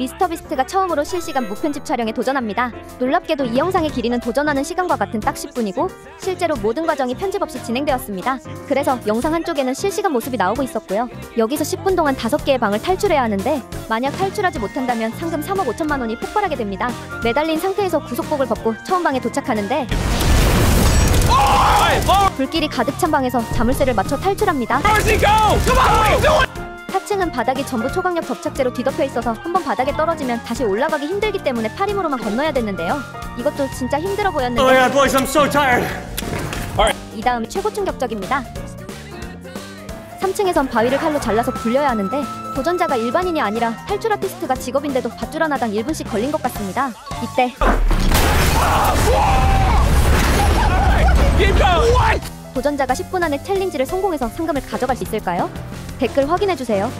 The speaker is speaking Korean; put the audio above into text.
미스터비스트가 처음으로 실시간 무편집 촬영에 도전합니다. 놀랍게도 이 영상의 길이는 도전하는 시간과 같은 딱 10분이고 실제로 모든 과정이 편집 없이 진행되었습니다. 그래서 영상 한쪽에는 실시간 모습이 나오고 있었고요. 여기서 10분 동안 5개의 방을 탈출해야 하는데 만약 탈출하지 못한다면 상금 3억 5천만 원이 폭발하게 됩니다. 매달린 상태에서 구속복을 벗고 처음 방에 도착하는데 불길이 가득 찬 방에서 자물쇠를 맞춰 탈출합니다. 4층은 바닥이 전부 초강력 접착제로 뒤덮여 있어서 한번 바닥에 떨어지면 다시 올라가기 힘들기 때문에 팔힘으로만 건너야 됐는데요. 이것도 진짜 힘들어 보였는데 Oh yeah, boys, I'm so tired. 이 다음이 최고 충격적입니다. 3층에선 바위를 칼로 잘라서 굴려야 하는데 도전자가 일반인이 아니라 탈출 아티스트가 직업인데도 밧줄 하나당 1분씩 걸린 것 같습니다. 이때 도전자가 10분 안에 챌린지를 성공해서 상금을 가져갈 수 있을까요? 댓글 확인해주세요.